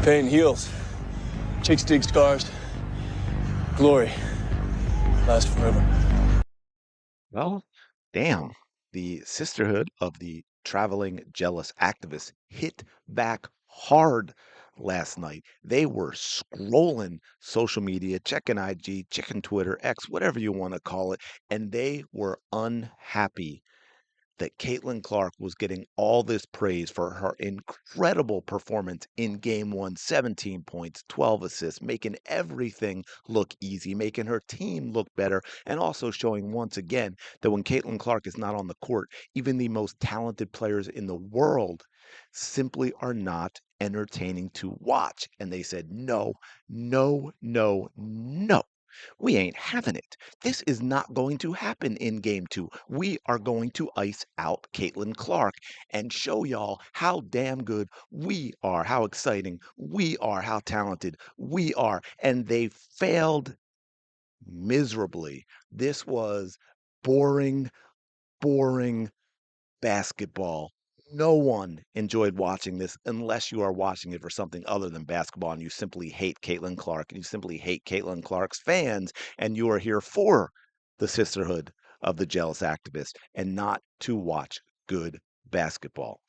Pain heals. Chicks dig scars. Glory lasts forever. Well, damn. The Sisterhood of the Traveling Jealous Activists hit back hard last night. They were scrolling social media, checking IG, checking Twitter, X, whatever you want to call it, and they were unhappy that Caitlin Clark was getting all this praise for her incredible performance in game one, 17 points, 12 assists, making everything look easy, making her team look better, and also showing once again that when Caitlin Clark is not on the court, even the most talented players in the world simply are not entertaining to watch. And they said, no, no, no, no. We ain't having it. This is not going to happen in game two. We are going to ice out Caitlin Clark and show y'all how damn good we are, how exciting we are, how talented we are. And they failed miserably. This was boring, boring basketball. No one enjoyed watching this unless you are watching it for something other than basketball and you simply hate Caitlin Clark and you simply hate Caitlin Clark's fans and you are here for the sisterhood of the jealous activists and not to watch good basketball.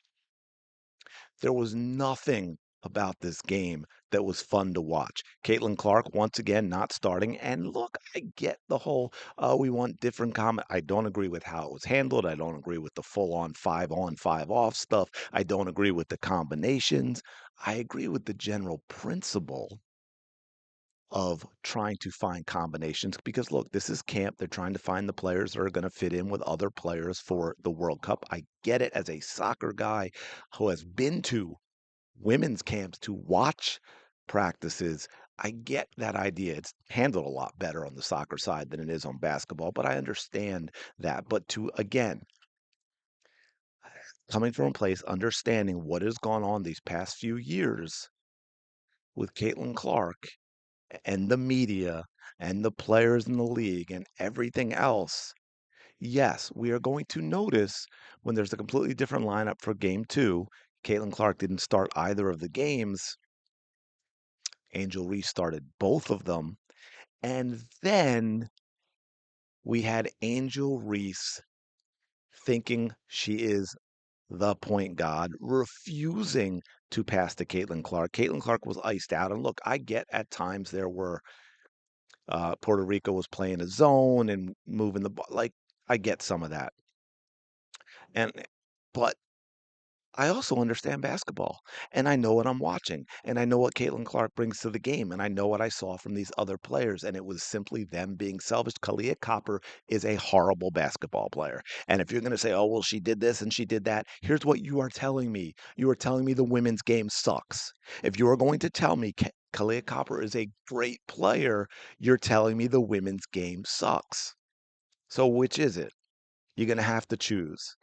There was nothing about this game that was fun to watch. Caitlin Clark, once again, not starting. And look, I get the whole we want different comment. I don't agree with how it was handled. I don't agree with the full on, five off stuff. I don't agree with the combinations. I agree with the general principle of trying to find combinations because look, this is camp. They're trying to find the players that are going to fit in with other players for the World Cup. I get it as a soccer guy who has been to women's camps to watch practices. I get that idea. It's handled a lot better on the soccer side than it is on basketball, but I understand that. But to, again, coming from a place understanding what has gone on these past few years with Caitlin Clark and the media and the players in the league and everything else, yes, we are going to notice when there's a completely different lineup for game two. Caitlin Clark didn't start either of the games. Angel Reese started both of them. And then we had Angel Reese thinking she is the point guard, refusing to pass to Caitlin Clark. Caitlin Clark was iced out. And look, I get at times there were Puerto Rico was playing a zone and moving the ball. Like, I get some of that. And but I also understand basketball and I know what I'm watching and I know what Caitlin Clark brings to the game and I know what I saw from these other players and it was simply them being selfish. Kalia Copper is a horrible basketball player. And if you're going to say, oh, well, she did this and she did that, here's what you are telling me. You are telling me the women's game sucks. If you are going to tell me Kalia Copper is a great player, you're telling me the women's game sucks. So which is it? You're going to have to choose.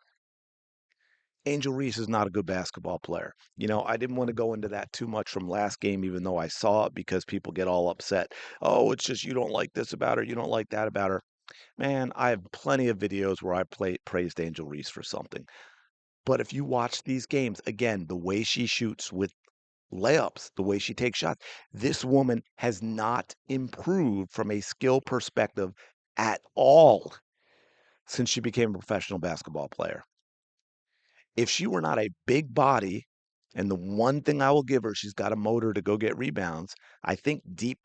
Angel Reese is not a good basketball player. You know, I didn't want to go into that too much from last game, even though I saw it because people get all upset. Oh, it's just you don't like this about her. You don't like that about her. Man, I have plenty of videos where praised Angel Reese for something. But if you watch these games, again, the way she shoots with layups, the way she takes shots, this woman has not improved from a skill perspective at all since she became a professional basketball player. If she were not a big body, and the one thing I will give her, she's got a motor to go get rebounds. I think deep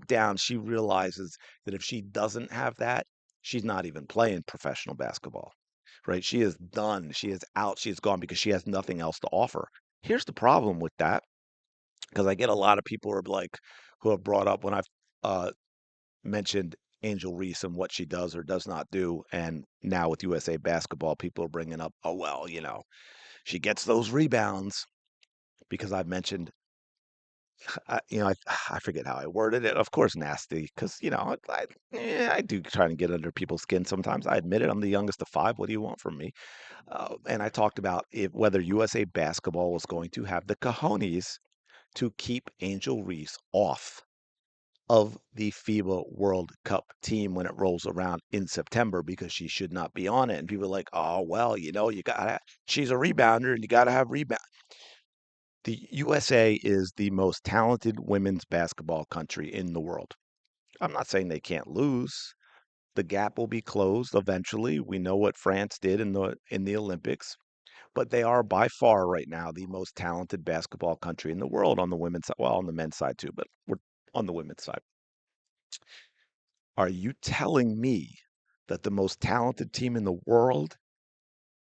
down, she realizes that if she doesn't have that, she's not even playing professional basketball, right? She is done. She is out. She is gone because she has nothing else to offer. Here's the problem with that, because I get a lot of people who are like, who have brought up when I've mentioned Angel Reese and what she does or does not do. And now with USA basketball, people are bringing up, oh, well, you know, she gets those rebounds because I've mentioned, I forget how I worded it. Of course, nasty, because, I do try to get under people's skin sometimes. I admit it. I'm the youngest of five. What do you want from me? And I talked about whether USA basketball was going to have the cojones to keep Angel Reese off of the FIBA World Cup team when it rolls around in September because she should not be on it. And people are like, oh, well, you gotta, she's a rebounder and you gotta have rebound. The USA is the most talented women's basketball country in the world. I'm not saying they can't lose. The gap will be closed eventually. We know what France did in the Olympics, but they are by far right now the most talented basketball country in the world on the women's side. Well, on the men's side too, but we're on the women's side. Are you telling me that the most talented team in the world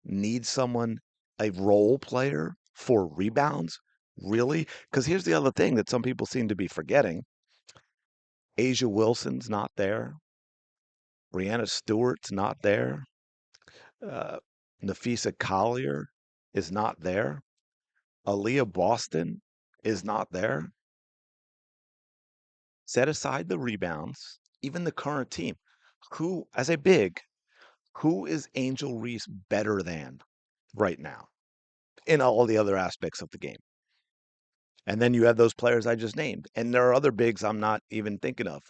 needs someone, a role player for rebounds? Really? Because here's the other thing that some people seem to be forgetting. Asia Wilson's not there. Brianna Stewart's not there. Uh, Nafisa Collier is not there. Aaliyah Boston is not there. Set aside the rebounds, even the current team. Who, as a big, who is Angel Reese better than right now in all the other aspects of the game? And then you have those players I just named. And there are other bigs I'm not even thinking of.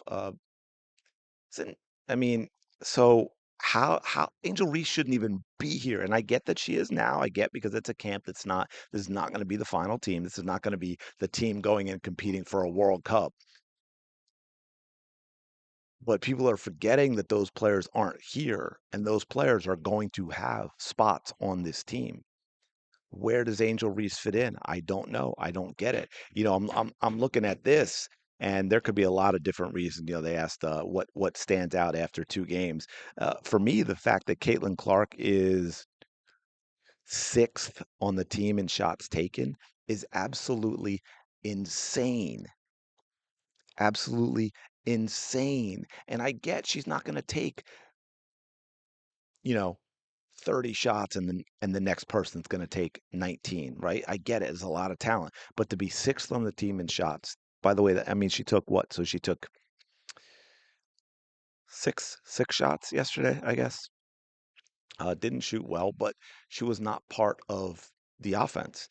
So- I mean, so how Angel Reese shouldn't even be here. And I get that she is now. I get because it's a camp this is not going to be the final team. This is not going to be the team going and competing for a World Cup. But people are forgetting that those players aren't here and those players are going to have spots on this team. Where does Angel Reese fit in? I don't know. I don't get it. I'm looking at this, and there could be a lot of different reasons. They asked what stands out after 2 games. For me, the fact that Caitlin Clark is sixth on the team in shots taken is absolutely insane. Absolutely insane. And I get she's not going to take, you know, 30 shots and the next person's going to take 19, right? I get it. It's a lot of talent, but to be sixth on the team in shots. By the way, I mean she took what? So she took six shots yesterday, I guess. Didn't shoot well, but she was not part of the offense.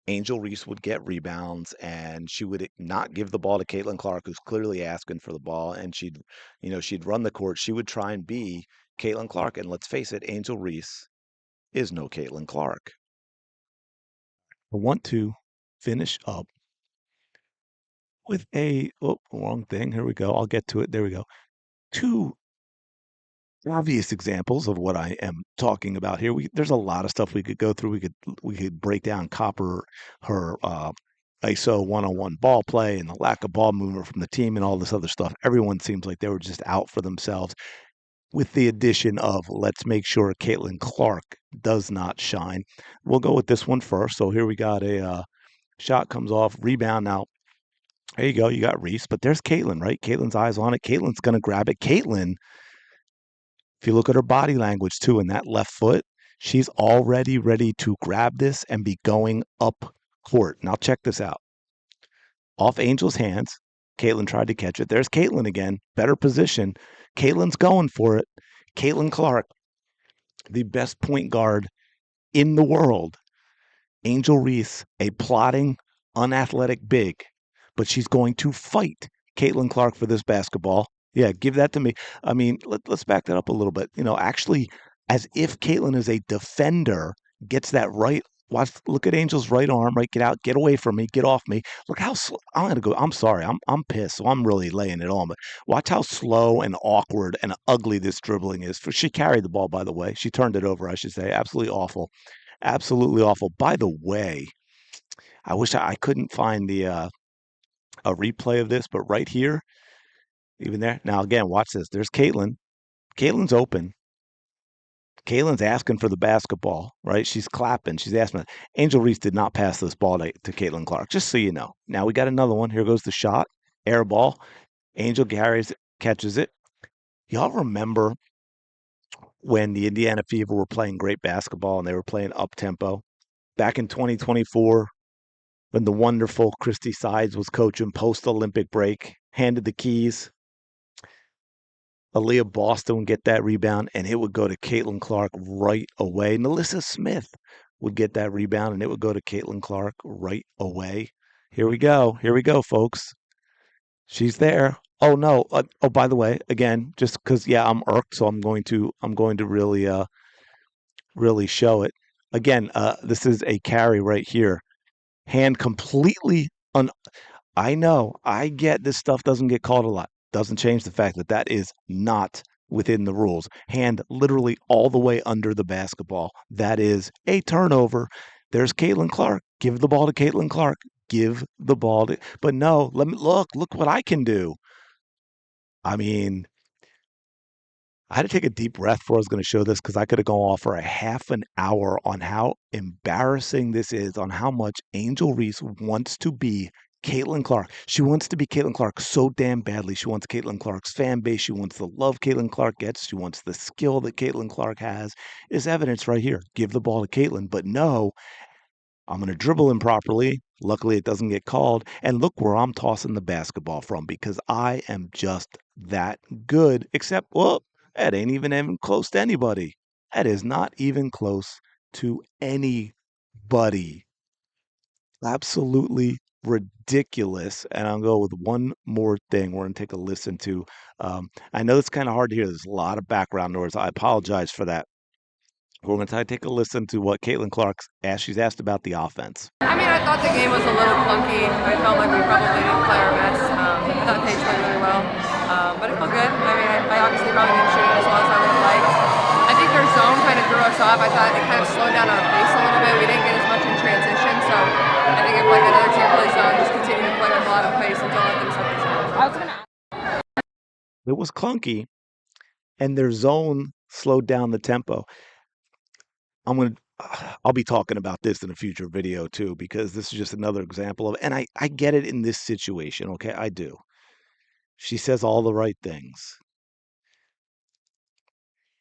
Angel Reese would get rebounds and she would not give the ball to Caitlin Clark, who's clearly asking for the ball, and she'd run the court. She would try and be Caitlin Clark. And let's face it, Angel Reese is no Caitlin Clark. I want to finish up with wrong thing. Here we go. I'll get to it. There we go. Two obvious examples of what I am talking about here. There's a lot of stuff we could go through. We could break down Copper, her ISO one-on-one ball play and the lack of ball movement from the team and all this other stuff. Everyone seems like they were just out for themselves. With the addition of let's make sure Caitlin Clark does not shine. We'll go with this one first. So here we got a shot comes off, rebound now. There you go. You got Reese, but there's Caitlin, right? Caitlin's eyes on it. Caitlin's going to grab it. Caitlin, if you look at her body language too, in that left foot, she's already ready to grab this and be going up court. Now check this out. Off Angel's hands. Caitlin tried to catch it. There's Caitlin again. Better position. Caitlin's going for it. Caitlin Clark, the best point guard in the world. Angel Reese, a plodding, unathletic big, but she's going to fight Caitlin Clark for this basketball. Yeah, give that to me. I mean, let's back that up a little bit. Actually, as if Caitlin is a defender, gets that right. Watch, look at Angel's right arm, right? Get out, get away from me, get off me. Look how I'm gonna go. I'm sorry, I'm pissed, so I'm really laying it on. But watch how slow and awkward and ugly this dribbling is. She carried the ball, by the way. She turned it over, I should say. Absolutely awful. Absolutely awful. By the way, I wish I couldn't find a replay of this, but right here, even there. Now again, watch this. There's Caitlin. Caitlin's open. Caitlin's asking for the basketball, right? She's clapping. She's asking. Angel Reese did not pass this ball to Caitlin Clark, just so you know. Now we got another one. Here goes the shot. Air ball. Angel carries it, catches it. Y'all remember when the Indiana Fever were playing great basketball and they were playing up tempo? Back in 2024, when the wonderful Christy Sides was coaching post Olympic break, handed the keys. Aaliyah Boston would get that rebound, and it would go to Caitlin Clark right away. Melissa Smith would get that rebound, and it would go to Caitlin Clark right away. Here we go. Here we go, folks. She's there. Oh no. By the way, again, just because I'm irked, so I'm going to really show it. Again, this is a carry right here. Hand completely un I know, I get this stuff doesn't get called a lot. Doesn't change the fact that that is not within the rules. Hand literally all the way under the basketball. That is a turnover. There's Caitlin Clark. Give the ball to Caitlin Clark. Give the ball to, but no, let me look what I can do. I mean, I had to take a deep breath before I was going to show this because I could have gone off for a half an hour on how embarrassing this is, on how much Angel Reese wants to be Caitlin Clark. She wants to be Caitlin Clark so damn badly. She wants Caitlin Clark's fan base. She wants the love Caitlin Clark gets. She wants the skill that Caitlin Clark has. Is evidence right here. Give the ball to Caitlin. But no, I'm going to dribble improperly. Luckily, it doesn't get called. And look where I'm tossing the basketball from because I am just that good. Except, well, that ain't even close to anybody. That is not even close to anybody. Absolutely ridiculous. And I'll go with one more thing. We're going to take a listen to. I know it's kind of hard to hear. There's a lot of background noise. I apologize for that. We're going to take a listen to what Caitlin Clark asked. She's asked about the offense. I mean, I thought the game was a little clunky. I felt like we probably didn't play our best. I thought Paige played really well, but it felt good. I mean, I obviously probably didn't shoot it as well as I would have liked. I think their zone kind of threw us off. I thought it kind of slowed down our pace a little bit. We didn't get as much in transition, so I think if like another team plays zone, just continue to play with a lot of pace and don't let them set the zone. It was clunky, and their zone slowed down the tempo. I'll be talking about this in a future video too, because this is just another example of, and I get it in this situation. Okay. I do. She says all the right things,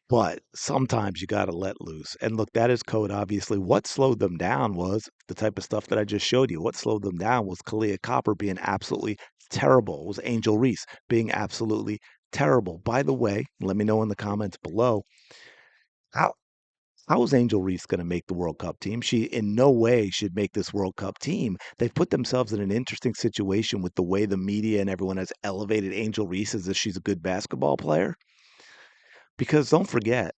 but sometimes you got to let loose. And look, that is code. Obviously, what slowed them down was the type of stuff that I just showed you. What slowed them down was Kalia Copper being absolutely terrible. It was Angel Reese being absolutely terrible. By the way, let me know in the comments below. How How is Angel Reese going to make the World Cup team? She in no way should make this World Cup team. They've put themselves in an interesting situation with the way the media and everyone has elevated Angel Reese as if she's a good basketball player. Because don't forget,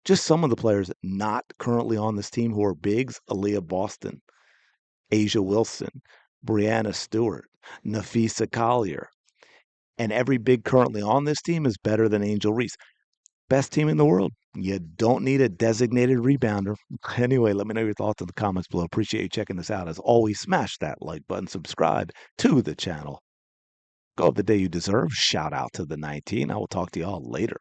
just some of the players not currently on this team who are bigs: Aaliyah Boston, Asia Wilson, Brianna Stewart, Nafisa Collier. And every big currently on this team is better than Angel Reese. Best team in the world. You don't need a designated rebounder. Anyway, let me know your thoughts in the comments below. Appreciate you checking this out. As always, smash that like button, subscribe to the channel. Go have the day you deserve. Shout out to the 19. I will talk to y'all later.